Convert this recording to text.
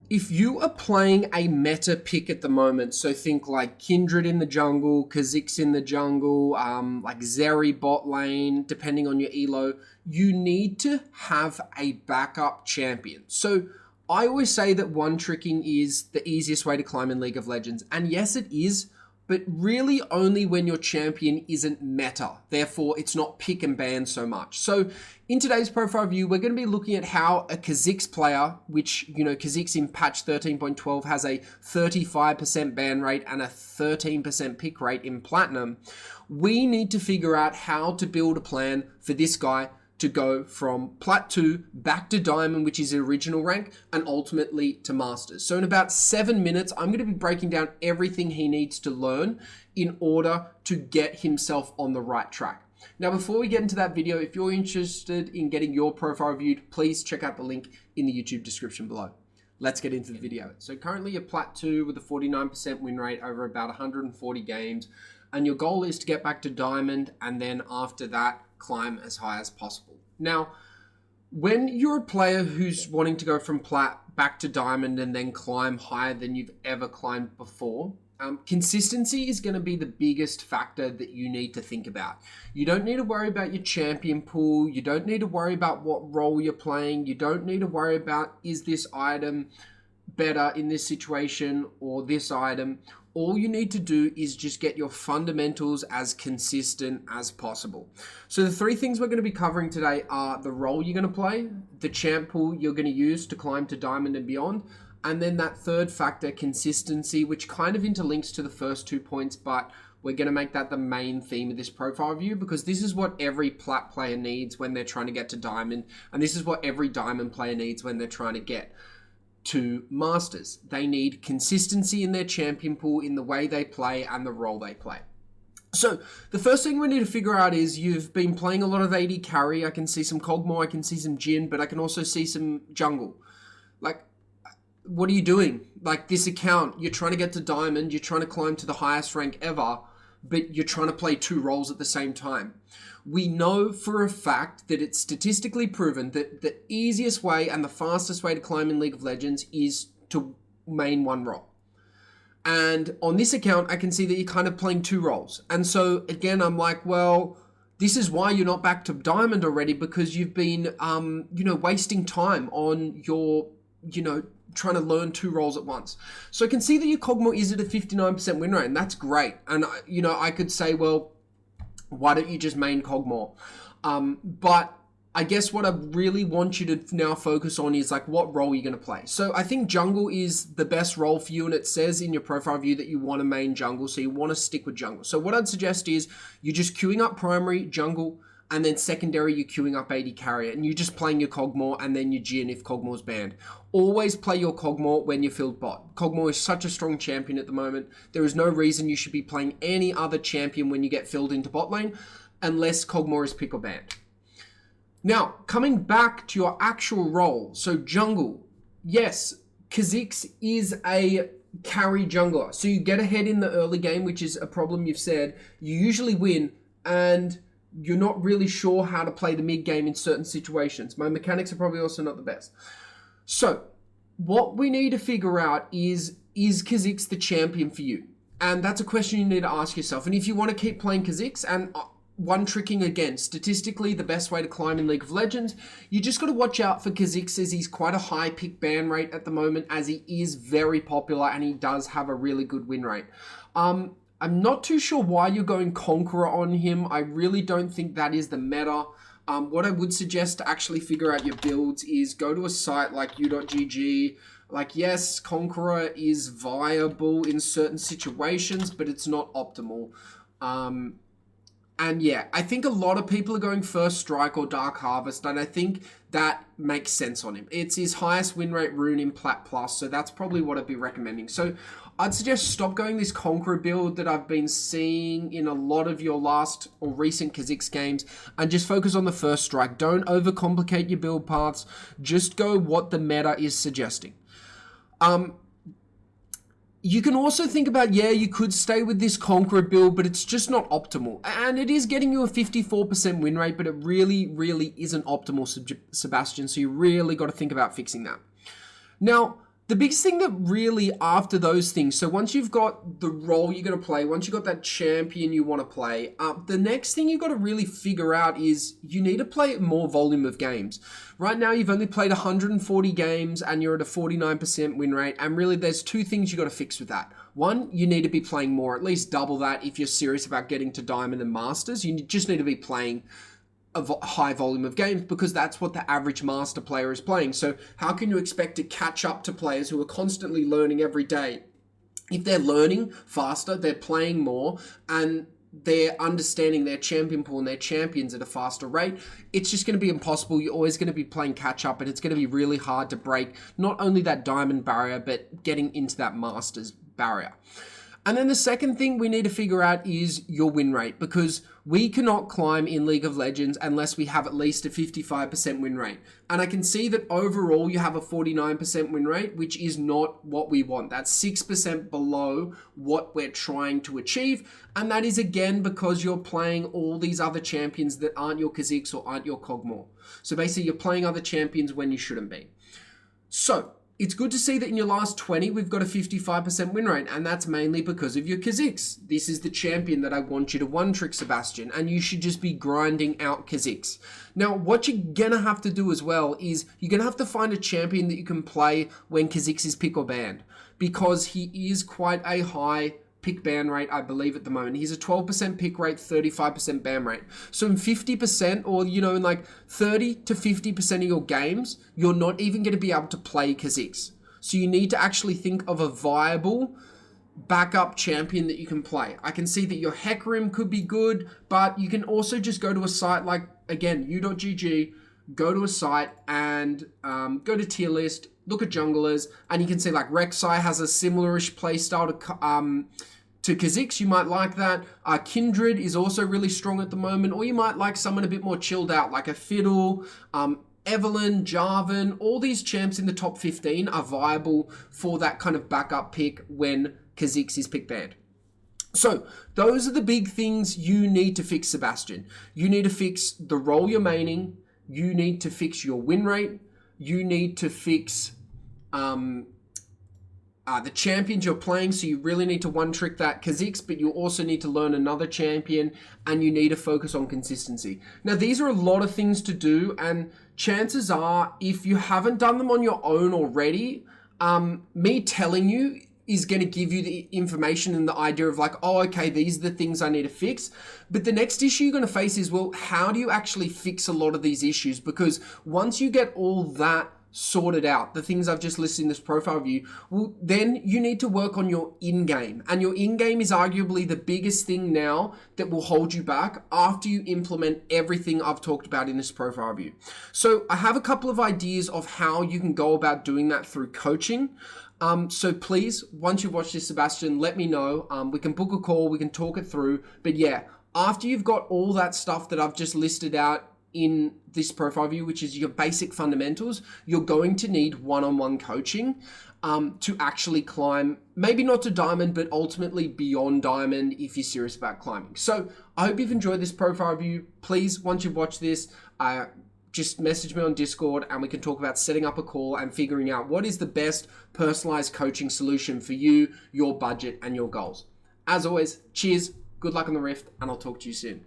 if you are playing a meta pick at the moment, so think like Kindred in the jungle, Kha'Zix in the jungle, like Zeri bot lane, depending on your elo, you need to have a backup champion. So I always say that one-tricking is the easiest way to climb in League of Legends. And yes, it is, but really only when your champion isn't meta. Therefore, it's not pick and ban so much. So in today's profile review, we're going to be looking at how a Kha'Zix player, which, Kha'Zix in patch 13.12 has a 35% ban rate and a 13% pick rate in Platinum. We need to figure out how to build a plan for this guy to go from Plat 2 back to Diamond, which is the original rank, and ultimately to Masters. So in about 7 minutes, I'm going to be breaking down everything he needs to learn in order to get himself on the right track. Now, before we get into that video, if you're interested in getting your profile reviewed, please check out the link in the YouTube description below. Let's get into the video. So currently you're Plat 2 with a 49% win rate over about 140 games, and your goal is to get back to Diamond, and then after that, climb as high as possible. Now, when you're a player who's wanting to go from Plat back to Diamond and then climb higher than you've ever climbed before, consistency is going to be the biggest factor that you need to think about. You don't need to worry about your champion pool. You don't need to worry about what role you're playing. You don't need to worry about, is this item better in this situation or this item? All you need to do is just get your fundamentals as consistent as possible. So the three things we're going to be covering today are the role you're going to play, the champ pool you're going to use to climb to Diamond and beyond, and then that third factor, consistency, which kind of interlinks to the first 2 points, but we're going to make that the main theme of this profile review because this is what every Plat player needs when they're trying to get to Diamond, and this is what every Diamond player needs when they're trying to get to Masters. They need consistency in their champion pool, in the way they play and the role they play. So the first thing we need to figure out is you've been playing a lot of AD carry. I can see some Kog'Maw, I can see some Jhin, but I can also see some jungle. Like, what are you doing? Like, this account, you're trying to get to Diamond, you're trying to climb to the highest rank ever, but you're trying to play two roles at the same time. We know for a fact that it's statistically proven that the easiest way and the fastest way to climb in League of Legends is to main one role. And on this account, I can see that you're kind of playing two roles. And so again, I'm like, well, this is why you're not back to Diamond already, because you've been, wasting time on your, trying to learn two roles at once. So I can see that your Kog'Maw is at a 59% win rate, and that's great. And, I could say, well, why don't you just main Kog'Maw? But I guess what I really want you to now focus on is like what role you're going to play. So I think jungle is the best role for you, and it says in your profile view that you want to main jungle, so you want to stick with jungle. So what I'd suggest is you're just queuing up primary jungle, and then secondary you're queuing up AD carry, and you're just playing your Kog'Maw and then your Jhin if Kog'Maw's banned. Always play your Kog'Maw when you filled bot. Kog'Maw is such a strong champion at the moment. There is no reason you should be playing any other champion when you get filled into bot lane, unless Kog'Maw is pick or banned. Now, coming back to your actual role, so jungle. Yes, Kha'Zix is a carry jungler. So you get ahead in the early game, which is a problem you've said. You usually win, and you're not really sure how to play the mid game in certain situations. My mechanics are probably also not the best. So what we need to figure out is Kha'Zix the champion for you? And that's a question you need to ask yourself. And if you want to keep playing Kha'Zix, and one tricking again, statistically the best way to climb in League of Legends, you just got to watch out for Kha'Zix, as he's quite a high pick ban rate at the moment, as he is very popular and he does have a really good win rate. I'm not too sure why you're going Conqueror on him. I really don't think that is the meta. What I would suggest to actually figure out your builds is go to a site like u.gg. Like, yes, Conqueror is viable in certain situations, but it's not optimal. And yeah, I think a lot of people are going First Strike or Dark Harvest, and I think that makes sense on him. It's his highest win rate rune in Plat Plus, so that's probably what I'd be recommending. So I'd suggest stop going this Conqueror build that I've been seeing in a lot of your last or recent Kha'Zix games, and just focus on the First Strike. Don't overcomplicate your build paths. Just go what the meta is suggesting. You can also think about, yeah, you could stay with this Conqueror build, but it's just not optimal. And it is getting you a 54% win rate, but it really, really isn't optimal, Sebastian. So you really got to think about fixing that. Now, The biggest thing that really after those things, so once you've got the role you're going to play, once you've got that champion you want to play, the next thing you've got to really figure out is you need to play more volume of games. Right now, you've only played 140 games and you're at a 49% win rate. And really, there's two things you've got to fix with that. One, you need to be playing more, at least double that if you're serious about getting to Diamond and Masters. You just need to be playing a high volume of games because that's what the average master player is playing. So how can you expect to catch up to players who are constantly learning every day? If they're learning faster, they're playing more, and they're understanding their champion pool and their champions at a faster rate, it's just going to be impossible. You're always going to be playing catch up, and it's going to be really hard to break not only that diamond barrier, but getting into that masters barrier. And then the second thing we need to figure out is your win rate, because we cannot climb in League of Legends unless we have at least a 55% win rate. And I can see that overall you have a 49% win rate, which is not what we want. That's 6% below what we're trying to achieve. And that is again because you're playing all these other champions that aren't your Kha'Zix or aren't your Kog'Maw. So basically you're playing other champions when you shouldn't be. So it's good to see that in your last 20, we've got a 55% win rate, and that's mainly because of your Kha'Zix. This is the champion that I want you to one-trick, Sebastian, and you should just be grinding out Kha'Zix. Now, what you're going to have to do as well is you're going to have to find a champion that you can play when Kha'Zix is pick or banned, because he is quite a high pick ban rate, I believe, at the moment. He's a 12% pick rate, 35% ban rate. So in 50% or, in like 30 to 50% of your games, you're not even going to be able to play Kha'Zix. So you need to actually think of a viable backup champion that you can play. I can see that your Hecarim could be good, but you can also just go to a site like, again, u.gg, go to a site and go to tier list, look at junglers, and you can see like Rek'Sai has a similarish playstyle to Kha'Zix. You might like that. Kindred is also really strong at the moment, or you might like someone a bit more chilled out, like a Fiddle, Evelynn, Jarvan. All these champs in the top 15 are viable for that kind of backup pick when Kha'Zix is pick banned. So those are the big things you need to fix, Sebastian. You need to fix the role you're maining. You need to fix your win rate. You need to fix the champions you're playing, so you really need to one-trick that Kha'Zix, but you also need to learn another champion, and you need to focus on consistency. Now, these are a lot of things to do, and chances are, if you haven't done them on your own already, me telling you is going to give you the information and the idea of like, oh, okay, these are the things I need to fix. But the next issue you're going to face is, well, how do you actually fix a lot of these issues? Because once you get all that sorted out, the things I've just listed in this profile view, well, then you need to work on your in-game. And your in-game is arguably the biggest thing now that will hold you back after you implement everything I've talked about in this profile view. So I have a couple of ideas of how you can go about doing that through coaching. So please, once you watch this, Sebastian, let me know. We can book a call, we can talk it through. But yeah, after you've got all that stuff that I've just listed out in this profile view, which is your basic fundamentals, you're going to need one-on-one coaching to actually climb, maybe not to diamond, but ultimately beyond diamond if you're serious about climbing. So I hope you've enjoyed this profile view. Please, once you've watched this, just message me on Discord and we can talk about setting up a call and figuring out what is the best personalized coaching solution for you, your budget, and your goals. As always, cheers, good luck on the Rift, and I'll talk to you soon.